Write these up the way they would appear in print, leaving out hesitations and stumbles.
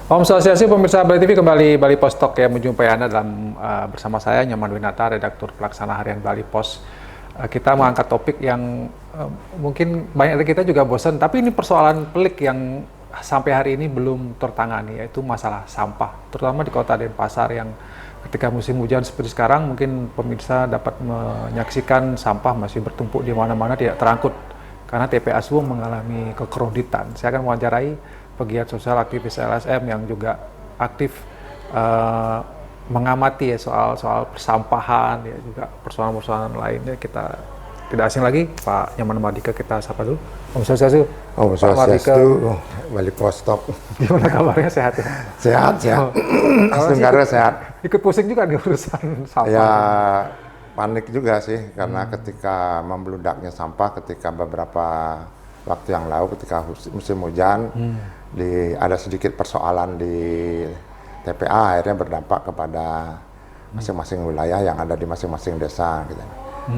Om Swastiastu, pemirsa Bali TV, kembali Bali Pos Talk ya, menjumpai Anda dalam bersama saya Nyoman Winata, redaktur pelaksana harian Bali Pos. Kita mengangkat topik yang mungkin banyak dari kita juga bosan, tapi ini persoalan pelik yang sampai hari ini belum tertangani, yaitu masalah sampah, terutama di Kota Denpasar yang ketika musim hujan seperti sekarang, mungkin pemirsa dapat menyaksikan sampah masih bertumpuk di mana-mana, tidak terangkut karena TPA Suwung mengalami kekreditan. Saya akan mewawancarai pegiat sosial aktivis LSM yang juga aktif mengamati ya soal persampahan, ya juga persoalan-persoalan lainnya. Kita tidak asing lagi, Pak Nyoman Mardika, kita sapa dulu. Om Swastiastu. Om Swastiastu, Bali Pos Talk. Gimana kabarnya, sehat ya? Sehat. Sebenarnya sehat. Ikut pusing juga nih urusan sampah. Ya panik juga sih, karena ketika membludaknya sampah, ketika beberapa waktu yang lalu ketika musim hujan, ada sedikit persoalan di TPA, akhirnya berdampak kepada masing-masing wilayah yang ada di masing-masing desa gitu.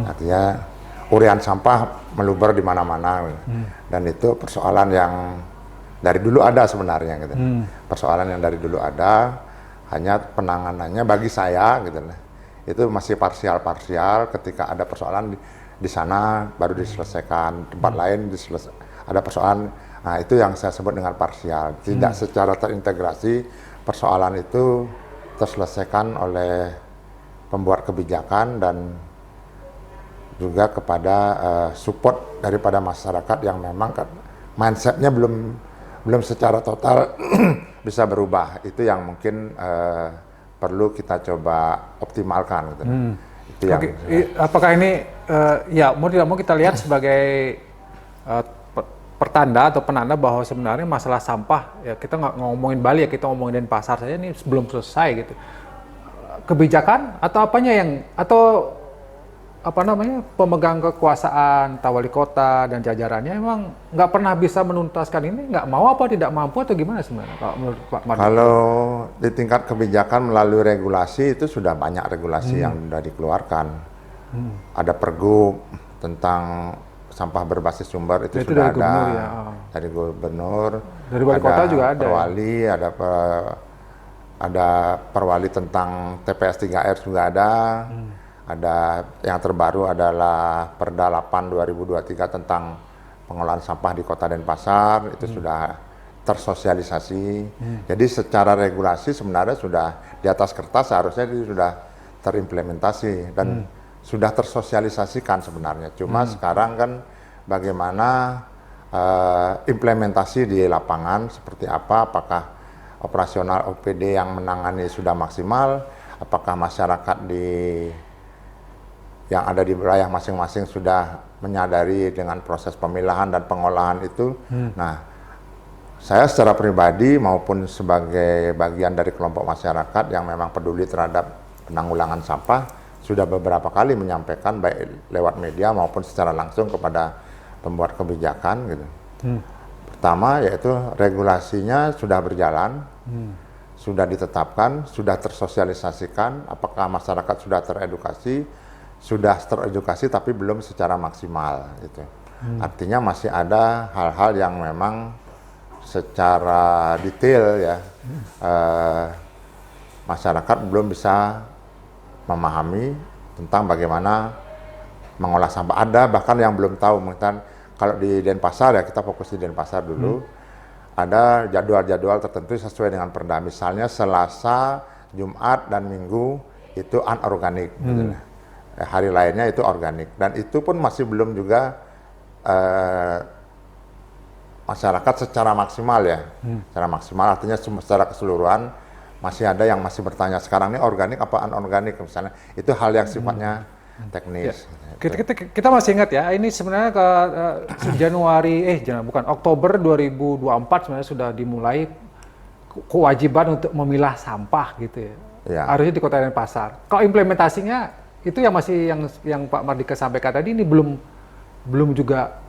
Artinya urian sampah meluber di mana-mana, dan itu persoalan yang dari dulu ada sebenarnya gitu. Persoalan yang dari dulu ada, hanya penanganannya bagi saya gitu, itu masih parsial. Ketika ada persoalan di sana baru diselesaikan, tempat lain ada persoalan. Nah, itu yang saya sebut dengan parsial. Tidak secara terintegrasi, persoalan itu terselesaikan oleh pembuat kebijakan dan juga kepada support daripada masyarakat yang memang mindsetnya belum secara total bisa berubah. Itu yang mungkin perlu kita coba optimalkan. Gitu. Itu yang, apakah ini ya mau tidak mau kita lihat sebagai pertanda atau penanda bahwa sebenarnya masalah sampah, ya kita nggak ngomongin Bali ya, kita ngomongin Denpasar saja ini belum selesai gitu. Kebijakan atau apanya yang, atau apa namanya, pemegang kekuasaan, entah wali kota dan jajarannya emang nggak pernah bisa menuntaskan ini, nggak mau apa tidak mampu atau gimana sebenarnya Pak, menurut Pak Mardika? Kalau di tingkat kebijakan melalui regulasi itu sudah banyak regulasi yang sudah dikeluarkan. Ada pergub tentang sampah berbasis sumber itu sudah ada, ya. Dari gubernur, dari wali kota juga ada, perwali, ada perwali tentang TPS 3R juga ada. Ada yang terbaru adalah Perda 8 2023 tentang pengolahan sampah di Kota Denpasar, itu sudah tersosialisasi. Jadi secara regulasi sebenarnya sudah di atas kertas, seharusnya itu sudah terimplementasi dan sudah tersosialisasikan sebenarnya. Cuma sekarang kan bagaimana implementasi di lapangan seperti apa, apakah operasional OPD yang menangani sudah maksimal, apakah masyarakat yang ada di wilayah masing-masing sudah menyadari dengan proses pemilahan dan pengolahan itu. Nah, saya secara pribadi maupun sebagai bagian dari kelompok masyarakat yang memang peduli terhadap penanggulangan sampah, sudah beberapa kali menyampaikan baik lewat media maupun secara langsung kepada pembuat kebijakan gitu. Pertama yaitu regulasinya sudah berjalan, sudah ditetapkan, sudah tersosialisasikan, apakah masyarakat sudah teredukasi tapi belum secara maksimal gitu. Artinya masih ada hal-hal yang memang secara detail ya masyarakat belum bisa memahami tentang bagaimana mengolah sampah. Ada bahkan yang belum tahu, mungkin kalau di Denpasar ya, kita fokus di Denpasar dulu. Ada jadwal-jadwal tertentu sesuai dengan Perda. Misalnya Selasa, Jumat dan Minggu itu anorganik. Gitu. Hari lainnya itu organik, dan itu pun masih belum juga masyarakat secara maksimal ya, secara maksimal artinya secara keseluruhan masih ada yang masih bertanya sekarang ini organik apa anorganik misalnya, itu hal yang sifatnya teknis. Ya. Kita masih ingat ya, ini sebenarnya ke Oktober 2024 sebenarnya sudah dimulai kewajiban untuk memilah sampah gitu ya. Harusnya di Kota Denpasar. Kalau implementasinya itu yang masih yang Pak Mardika sampaikan tadi ini belum juga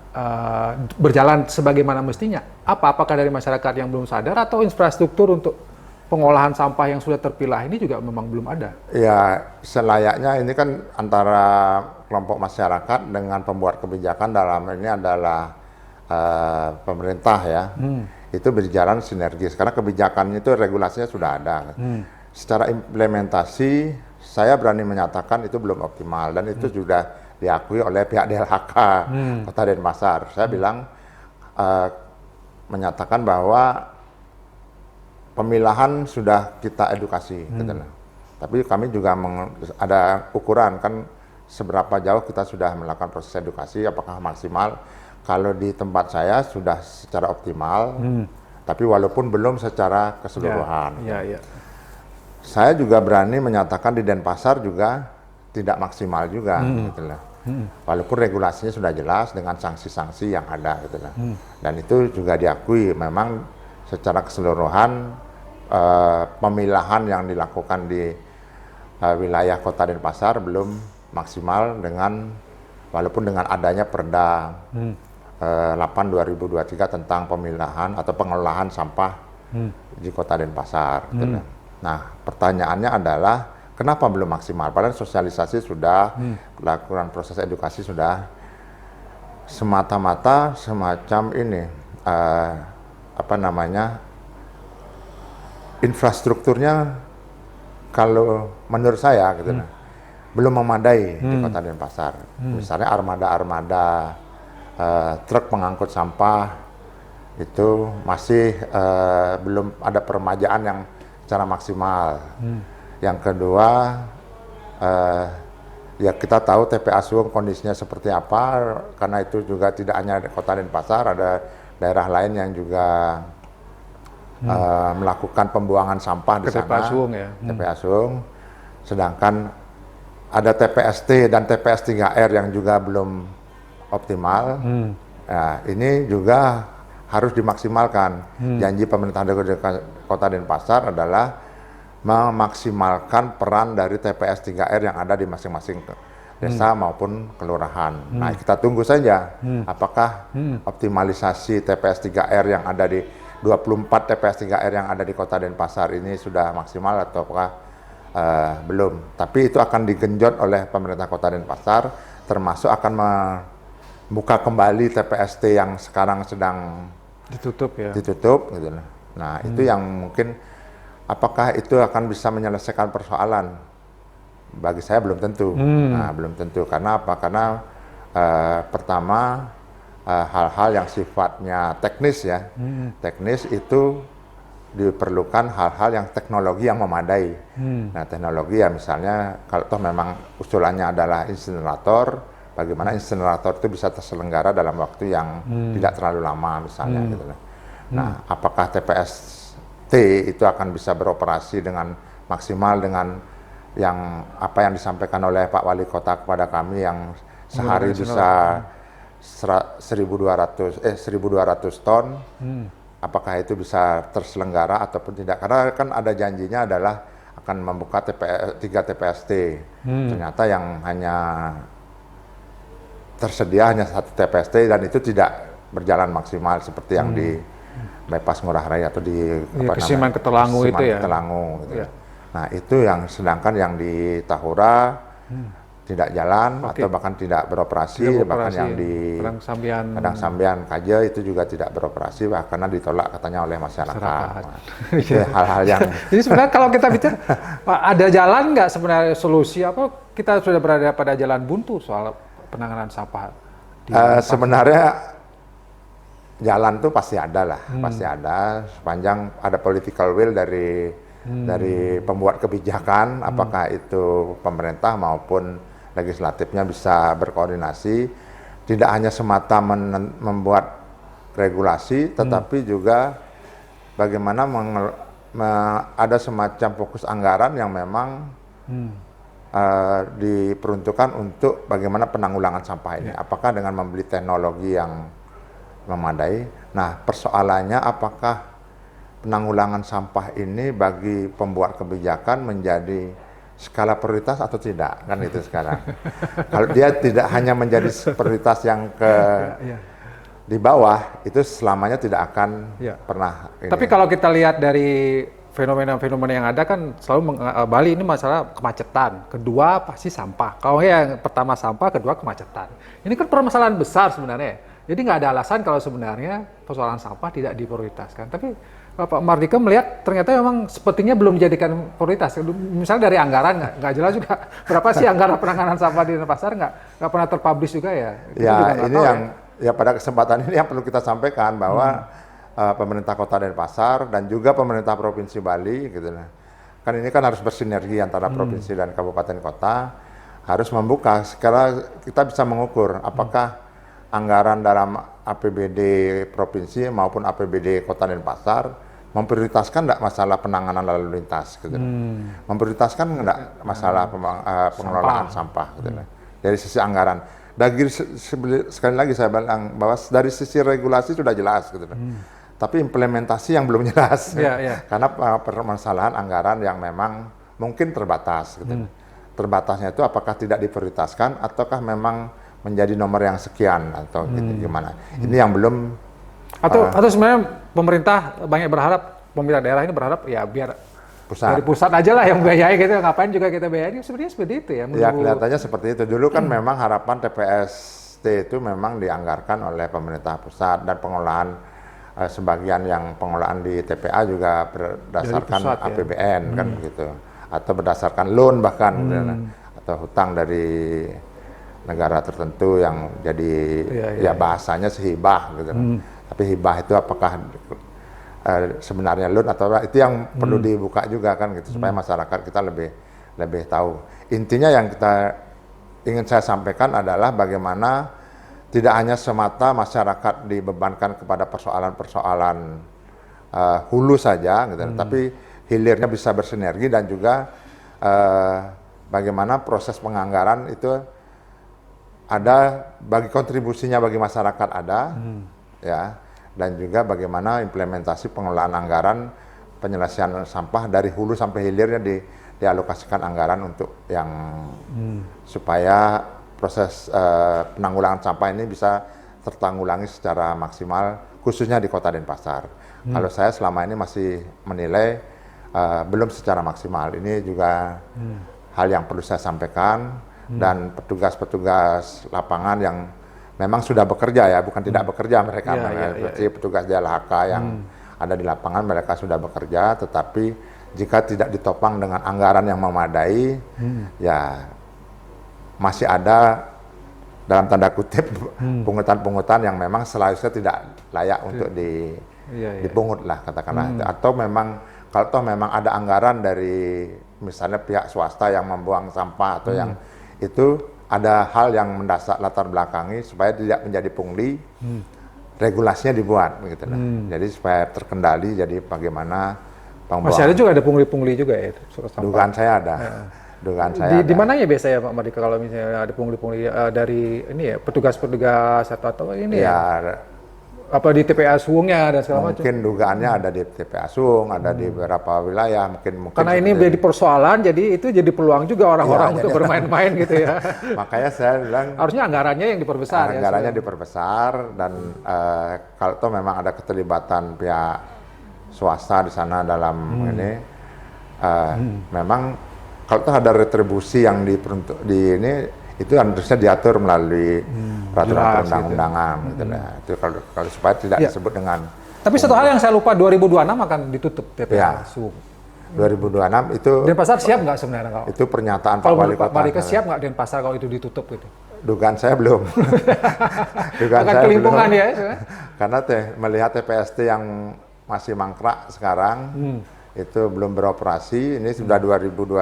berjalan sebagaimana mestinya. Apakah dari masyarakat yang belum sadar atau infrastruktur untuk pengolahan sampah yang sudah terpilah ini juga memang belum ada. Ya, selayaknya ini kan antara kelompok masyarakat dengan pembuat kebijakan dalam ini adalah pemerintah ya. Itu berjalan sinergis karena kebijakannya itu regulasinya sudah ada. Secara implementasi saya berani menyatakan itu belum optimal dan itu sudah diakui oleh pihak DLHK Kota Denpasar. Saya bilang menyatakan bahwa pemilahan sudah kita edukasi, gitu loh. Tapi kami juga ada ukuran kan seberapa jauh kita sudah melakukan proses edukasi, apakah maksimal. Kalau di tempat saya sudah secara optimal, tapi walaupun belum secara keseluruhan. Saya juga berani menyatakan di Denpasar juga tidak maksimal juga, gitu loh. Walaupun regulasinya sudah jelas dengan sanksi-sanksi yang ada, gitu loh. Dan itu juga diakui memang secara keseluruhan pemilahan yang dilakukan di wilayah Kota Denpasar belum maksimal walaupun dengan adanya Perda 8/2023 tentang pemilahan atau pengelolaan sampah di Kota Denpasar. Gitu. Nah, pertanyaannya adalah kenapa belum maksimal? Padahal sosialisasi sudah, lakukan proses edukasi sudah, semata-mata semacam ini infrastrukturnya kalau menurut saya gitu belum memadai di Kota Denpasar. Misalnya armada-armada truk pengangkut sampah itu masih belum ada peremajaan yang secara maksimal. Yang kedua, ya kita tahu TPA Suwung kondisinya seperti apa, karena itu juga tidak hanya di Kota Denpasar, ada daerah lain yang juga melakukan pembuangan sampah di sana. TPA Suwung ya. TPA Suwung. Sedangkan ada TPST dan TPS 3R yang juga belum optimal. Nah, ini juga harus dimaksimalkan. Janji pemerintah Kota Denpasar adalah memaksimalkan peran dari TPS 3R yang ada di masing-masing desa maupun kelurahan. Nah, kita tunggu saja apakah optimalisasi TPS 3R yang ada di 24 TPS 3R yang ada di Kota Denpasar ini sudah maksimal ataukah belum. Tapi itu akan digenjot oleh pemerintah Kota Denpasar, termasuk akan membuka kembali TPST yang sekarang sedang ditutup ya. Ditutup gitu. Nah, itu yang mungkin apakah itu akan bisa menyelesaikan persoalan? Bagi saya belum tentu. Nah, belum tentu. Karena apa? Karena pertama hal-hal yang sifatnya teknis ya. Teknis itu diperlukan hal-hal yang teknologi yang memadai. Nah, teknologi ya misalnya kalau toh memang usulannya adalah insinerator, bagaimana insinerator itu bisa terselenggara dalam waktu yang tidak terlalu lama misalnya gitu. Nah, apakah TPST itu akan bisa beroperasi dengan maksimal dengan yang apa yang disampaikan oleh Pak Wali Kota kepada kami yang sehari bisa 1.200 ton, apakah itu bisa terselenggara ataupun tidak? Karena kan ada janjinya adalah akan membuka 3 TPST. Ternyata yang hanya tersedia hanya 1 TPST dan itu tidak berjalan maksimal seperti yang di bypass Ngurah Rai atau di Kesiman Ketelangu itu ya. Ketelangu, gitu. Nah, itu yang sedangkan yang di Tahura tidak jalan atau bahkan tidak beroperasi, bahkan yang di Padang Sambian Kaja itu juga tidak beroperasi karena ditolak katanya oleh masyarakat. Hal-hal yang jadi sebenarnya kalau kita bicara Pak, ada jalan nggak sebenarnya solusi apa kita sudah berada pada jalan buntu soal penanganan sampah sebenarnya jalan tuh pasti ada lah, pasti ada sepanjang ada political will dari pembuat kebijakan, apakah itu pemerintah maupun legislatifnya bisa berkoordinasi, tidak hanya semata membuat regulasi, tetapi juga bagaimana ada semacam fokus anggaran yang memang diperuntukkan untuk bagaimana penanggulangan sampah ini. Apakah dengan membeli teknologi yang memadai? Nah, persoalannya apakah penanggulangan sampah ini bagi pembuat kebijakan menjadi skala prioritas atau tidak, kan itu sekarang. Kalau dia tidak hanya menjadi prioritas yang di bawah, itu selamanya tidak akan pernah. Tapi kalau kita lihat dari fenomena yang ada kan selalu Bali ini masalah kemacetan, kedua pasti sampah. Kalau yang pertama sampah, kedua kemacetan. Ini kan permasalahan besar sebenarnya. Jadi nggak ada alasan kalau sebenarnya persoalan sampah tidak diprioritaskan. Tapi Pak Mardika melihat ternyata memang sepertinya belum dijadikan prioritas. Misalnya dari anggaran nggak jelas juga berapa sih anggaran penanganan sampah di Denpasar nggak pernah terpublish juga ya. Ya ini yang ya pada kesempatan ini yang perlu kita sampaikan bahwa pemerintah Kota Denpasar dan juga pemerintah Provinsi Bali gitu lah. Kan ini kan harus bersinergi antara provinsi dan kabupaten kota, harus membuka sekarang kita bisa mengukur apakah anggaran dalam APBD provinsi maupun APBD Kota Denpasar memprioritaskan enggak masalah penanganan lalu lintas gitu. Memprioritaskan enggak masalah pengelolaan sampah gitu lah. Dari sisi anggaran. Sekali lagi saya bilang bahwa dari sisi regulasi sudah jelas gitu. Tapi implementasi yang belum jelas, karena permasalahan anggaran yang memang mungkin terbatas. Gitu. Terbatasnya itu apakah tidak diprioritaskan, ataukah memang menjadi nomor yang sekian atau gitu, gimana? Ini yang belum. Atau sebenarnya pemerintah banyak berharap, pemerintah daerah ini berharap ya biar dari pusat aja lah yang biayai gitu, ngapain juga kita biayai? Sebenarnya seperti itu ya. Ya kelihatannya seperti itu. Dulu kan memang harapan TPST itu memang dianggarkan oleh pemerintah pusat dan pengelolaan. Sebagian yang pengelolaan di TPA juga berdasarkan pusat, APBN kan begitu, atau berdasarkan loan bahkan atau hutang dari negara tertentu yang jadi ya bahasanya hibah gitu. Tapi hibah itu apakah sebenarnya loan atau itu yang perlu dibuka juga kan gitu, supaya masyarakat kita lebih tahu. Intinya yang kita ingin saya sampaikan adalah bagaimana tidak hanya semata masyarakat dibebankan kepada persoalan-persoalan hulu saja, gitu, tapi hilirnya bisa bersinergi dan juga bagaimana proses penganggaran itu ada bagi kontribusinya bagi masyarakat ada, ya, dan juga bagaimana implementasi pengelolaan anggaran penyelesaian sampah dari hulu sampai hilirnya dialokasikan anggaran untuk yang supaya proses penanggulangan sampah ini bisa tertanggulangi secara maksimal, khususnya di Kota Denpasar. Kalau saya selama ini masih menilai belum secara maksimal. Ini juga hal yang perlu saya sampaikan, dan petugas-petugas lapangan yang memang sudah bekerja ya, bukan tidak bekerja mereka, petugas DLHK yang ada di lapangan mereka sudah bekerja, tetapi jika tidak ditopang dengan anggaran yang memadai, ya masih ada dalam tanda kutip pungutan-pungutan yang memang seharusnya tidak layak untuk dipungut lah katakanlah. Atau memang kalau toh memang ada anggaran dari misalnya pihak swasta yang membuang sampah atau yang itu ada hal yang mendasar latar belakangi supaya tidak menjadi pungli, regulasinya dibuat begitu lah. Jadi supaya terkendali, jadi bagaimana pembuangan. Masih ada juga ada pungli-pungli juga ya sampah. Dugaan saya ada. Di mana ya biasanya Pak Mardika kalau misalnya ada pungli-pungli dari ini ya petugas-petugas atau ini ya apa di TPA Suungnya dan segala macam? Mungkin dugaannya ada di TPA Suung, ada di beberapa wilayah mungkin karena ini menjadi persoalan, jadi itu jadi peluang juga orang-orang untuk bermain-main gitu ya. Makanya saya bilang harusnya anggarannya yang diperbesar. Anggarannya diperbesar dan kalau toh memang ada keterlibatan pihak swasta di sana dalam ini memang kalau tuh ada retribusi yang di ini itu harusnya diatur melalui peraturan perundang-undangan gitu lah. Itu kalau supaya tidak disebut dengan. Tapi satu hal yang saya lupa, 2026 akan ditutup TPA Suung. 2026 itu. Denpasar siap nggak sebenarnya kalau? Itu pernyataan Pak Wali Kota. Pak Mardika siap nggak Denpasar kalau itu ditutup gitu? Dugaan saya belum. Dugaan akan saya kelimpungan belum. Ya. Karena melihat TPST yang masih mangkrak sekarang. Itu belum beroperasi, ini sudah 2025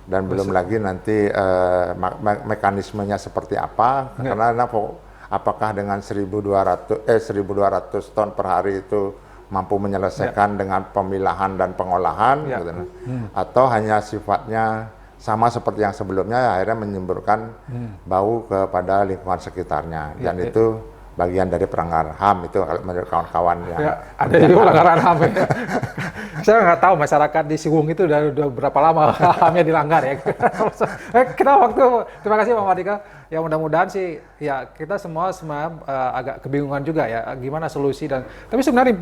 dan belum lagi nanti mekanismenya seperti apa, karena apakah dengan 1.200 ton per hari itu mampu menyelesaikan dengan pemilahan dan pengolahan, gitu, atau hanya sifatnya sama seperti yang sebelumnya, akhirnya menimbulkan bau kepada lingkungan sekitarnya, dan itu bagian dari pelanggaran HAM itu kalau menurut kawan-kawan yang Ya, ada juga pelanggaran HAM. Ya. Saya nggak tahu masyarakat di Siwung itu udah berapa lama HAM-nya dilanggar ya. Kita waktu, terima kasih Pak Mardika. Ya mudah-mudahan sih ya kita semua agak kebingungan juga ya gimana solusi tapi sebenarnya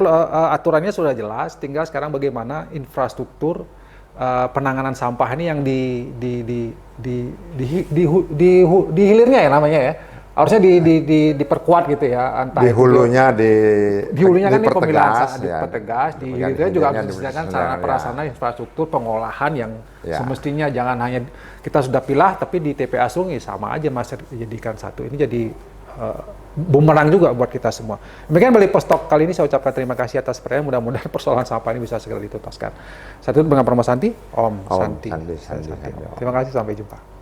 aturannya sudah jelas, tinggal sekarang bagaimana infrastruktur penanganan sampah ini yang di hilirnya ya namanya ya. Harusnya diperkuat gitu ya, entah di hulunya di hulunya kan dipertegas, dipertegas, di hilirnya juga harus disediakan sarana prasarana infrastruktur pengolahan yang semestinya jangan hanya kita sudah pilah tapi di TPA Sungai sama aja masih dijadikan satu. Ini jadi bumerang juga buat kita semua. Demikian Bali Postok kali ini saya ucapkan terima kasih atas perhatian, mudah-mudahan persoalan sampah ini bisa segera dituntaskan. Saya tutup dengan Promo Santi, Om Santi. Santi. Terima kasih, sampai jumpa.